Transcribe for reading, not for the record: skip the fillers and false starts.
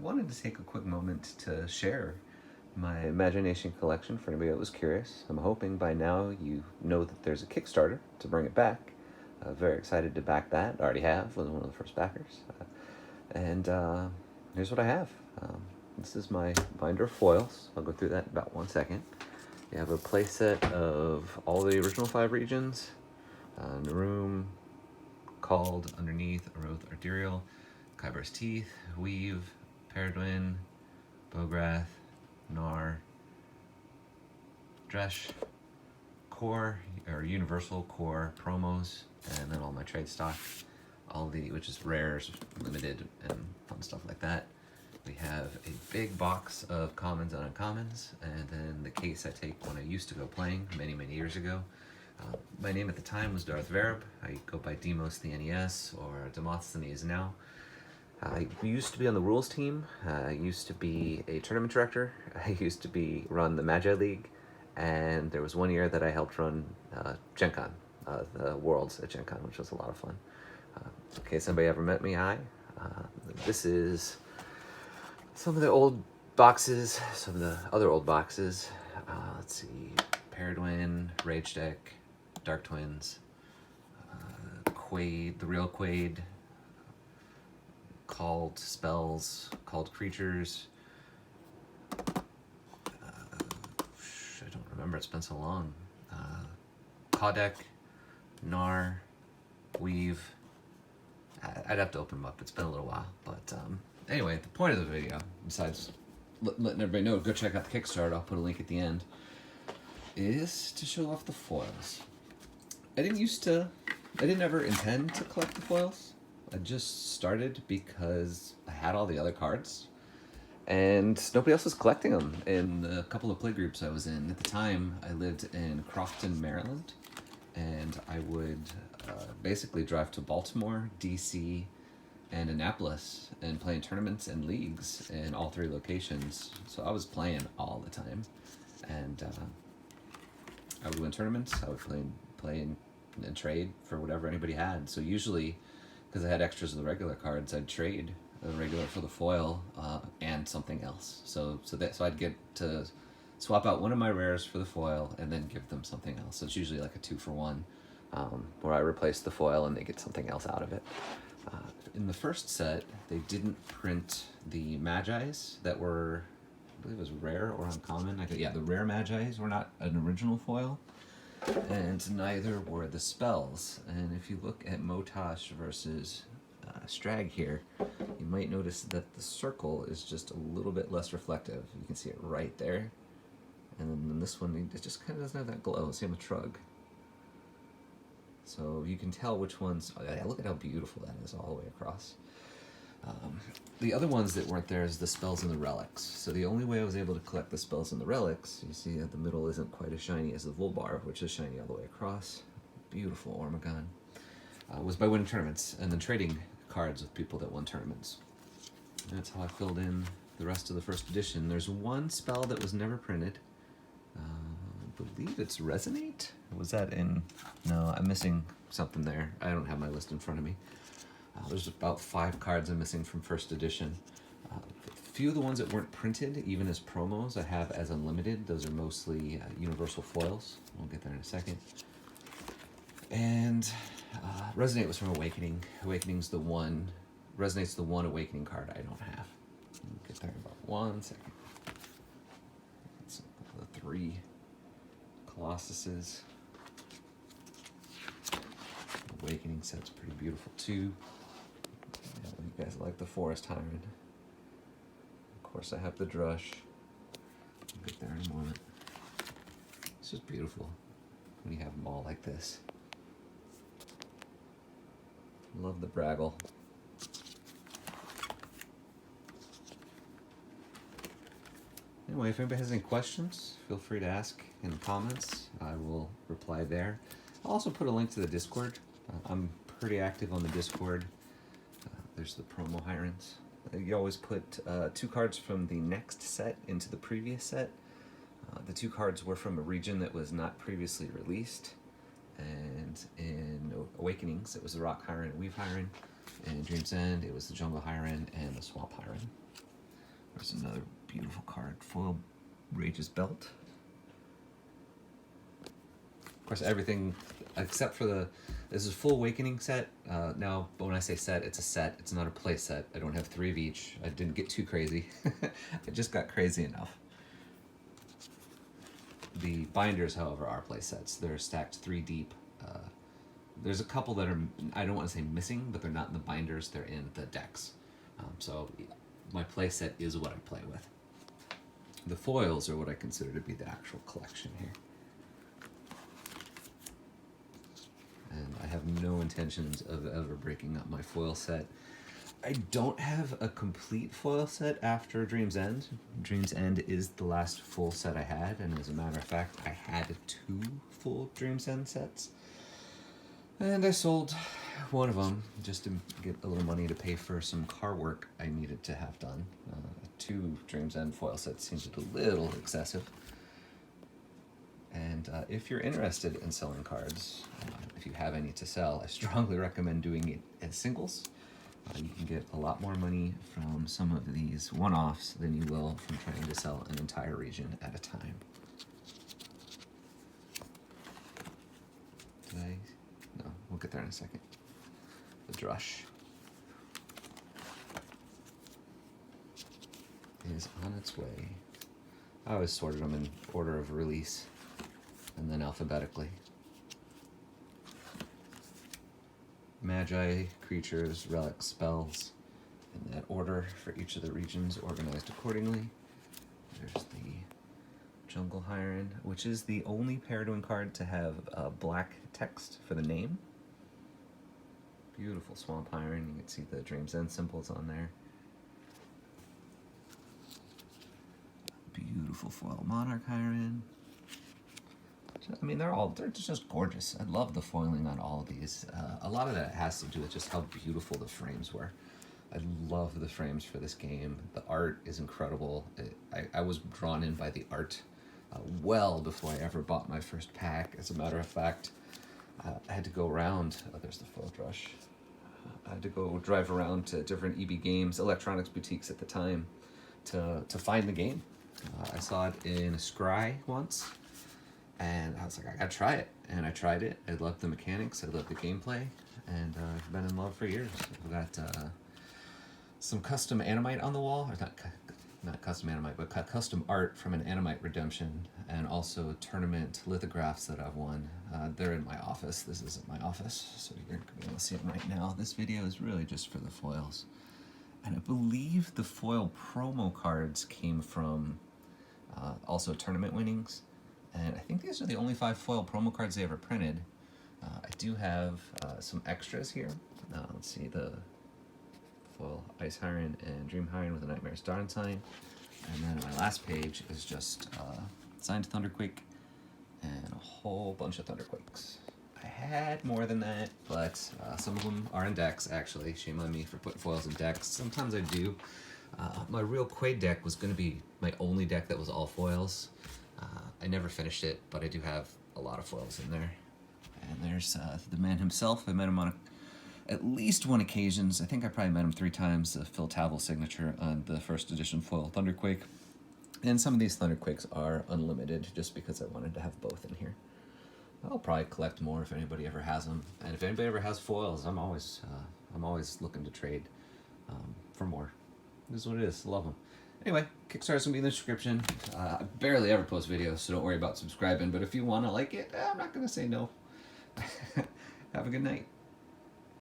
wanted to take a quick moment to share my Magi-Nation collection for anybody that was curious. I'm hoping by now you know that there's a Kickstarter to bring it back. Very excited to back that. I already have, was one of the first backers. And here's what I have. This is my binder of foils. I'll go through that in about 1 second. You have a playset of all the original 5 regions. Narum, Called, Underneath, Orothe, Arterial, Kyber's Teeth, Weave, Pereduin, Bograth, Nar, Dresh, Core, or Universal Core promos, and then all my trade stock, which is rares, limited, and fun stuff like that. We have a big box of commons and uncommons, and then the case I take when I used to go playing many years ago. My name at the time was Darth Verib. I go by Demos the NES, or Demosthenes now. I used to be on the rules team. I used to be a tournament director. I used to run the Magi League, and there was 1 year that I helped run Gen Con, the Worlds at Gen Con, which was a lot of fun. In case anybody ever met me, hi. This is some of the old boxes, some of the other old boxes. Let's see, Pereduin, Rage Deck, Dark Twins, Quaid, the real Quaid, Called Spells, Called Creatures. I don't remember, it's been so long. Kodek, Nar, Weave. I'd have to open them up, it's been a little while. But anyway, the point of the video, besides letting everybody know, go check out the Kickstarter, I'll put a link at the end, is to show off the foils. I didn't ever intend to collect the foils. I just started because I had all the other cards and nobody else was collecting them in the couple of play groups I was in. At the time, I lived in Crofton, Maryland, and I would basically drive to Baltimore, DC, and Annapolis and play in tournaments and leagues in all 3 locations. So I was playing all the time, and I would win tournaments. I would play and trade for whatever anybody had. So usually, because I had extras of the regular cards, I'd trade a regular for the foil and something else. So I'd get to swap out one of my rares for the foil and then give them something else. So it's usually like a 2-for-1, where I replace the foil and they get something else out of it. In the first set, they didn't print the Magi's that were, I believe it was rare or uncommon. The rare Magi's were not an original foil, and neither were the spells. And if you look at Motosh versus Strag here, you might notice that the circle is just a little bit less reflective. You can see it right there. And then this one, it just kind of doesn't have that glow. Same with Trug. So you can tell which ones. Oh yeah, look at how beautiful that is all the way across. The other ones that weren't there is the spells and the relics. So the only way I was able to collect the spells and the relics, you see that the middle isn't quite as shiny as the Volbar, which is shiny all the way across. Beautiful Ormagon. Was by winning tournaments and then trading cards with people that won tournaments. And that's how I filled in the rest of the first edition. There's one spell that was never printed. I believe it's Resonate? Was that in... No, I'm missing something there. I don't have my list in front of me. There's about 5 cards I'm missing from first edition. A few of the ones that weren't printed, even as promos, I have as unlimited. Those are mostly universal foils. We'll get there in a second. And Resonate was from Awakening. Awakening's the one... Resonate's the one Awakening card I don't have. We'll get there in about 1 second. That's the 3 Colossuses. Awakening set's pretty beautiful too. Yeah, you guys like the Forest Hyren. Of course I have the Drush. I'll get there in a moment. It's just beautiful when you have them all like this. Love the Braggle. Anyway, if anybody has any questions, feel free to ask in the comments. I will reply there. I'll also put a link to the Discord. I'm pretty active on the Discord. There's the promo Hyrens. You always put 2 cards from the next set into the previous set. The 2 cards were from a region that was not previously released. And in Awakenings, it was the Rock Hyren and Weave Hyren. And in Dream's End, it was the Jungle Hyren and the Swamp Hyren. There's another beautiful card, foil Rage's Belt. Of course, everything except for this is full Awakening set. Now, but when I say set, it's a set. It's not a play set. I don't have 3 of each. I didn't get too crazy. I just got crazy enough. The binders, however, are play sets. They're stacked 3 deep. There's a couple that are, I don't want to say missing, but they're not in the binders. They're in the decks. So my play set is what I play with. The foils are what I consider to be the actual collection here. And I have no intentions of ever breaking up my foil set. I don't have a complete foil set after Dream's End. Dream's End is the last full set I had, and as a matter of fact, I had 2 full Dream's End sets. And I sold one of them just to get a little money to pay for some car work I needed to have done. 2 Dream's End foil sets seems a little excessive. And if you're interested in selling cards, if you have any to sell, I strongly recommend doing it as singles. You can get a lot more money from some of these one-offs than you will from trying to sell an entire region at a time. Did I? No, we'll get there in a second. The Drush is on its way. I always sorted them in order of release and then alphabetically. Magi, creatures, relics, spells, in that order for each of the regions, organized accordingly. There's the Jungle Hyren, which is the only Paradoin card to have black text for the name. Beautiful Swamp Hyren, you can see the Dream's End symbols on there. Beautiful foil Monarch Hyren. I mean, they're just gorgeous. I love the foiling on all of these. A lot of that has to do with just how beautiful the frames were. I love the frames for this game. The art is incredible. I was drawn in by the art well before I ever bought my first pack. As a matter of fact, I had to go around. Oh, there's the foil Drush. I had to go drive around to different EB Games, electronics boutiques at the time, to find the game. I saw it in a scry once. And I was like, I gotta try it. And I tried it. I loved the mechanics. I loved the gameplay. And I've been in love for years. I've got some custom Animite on the wall. Or not custom Animite, but custom art from an Animite redemption. And also tournament lithographs that I've won. They're in my office. This isn't my office, so you're going to be able to see them right now. This video is really just for the foils. And I believe the foil promo cards came from also tournament winnings. And I think these are the only 5 foil promo cards they ever printed. I do have some extras here. Let's see, the foil Ice Hyren and Dream Hyren with a Nightmare's Darn Sign. And then my last page is just signed Thunderquake and a whole bunch of Thunderquakes. I had more than that, but some of them are in decks, actually. Shame on me for putting foils in decks. Sometimes I do. My real Quaid deck was going to be my only deck that was all foils. I never finished it, but I do have a lot of foils in there. And there's the man himself. I met him on at least 1 occasion. I think I probably met him 3 times. The Phil Tavel signature on the first edition foil Thunderquake. And some of these Thunderquakes are unlimited, just because I wanted to have both in here. I'll probably collect more if anybody ever has them. And if anybody ever has foils, I'm always looking to trade for more. This is what it is. Love them. Anyway, Kickstarter's gonna be in the description. I barely ever post videos, so don't worry about subscribing. But if you wanna like it, I'm not gonna say no. Have a good night.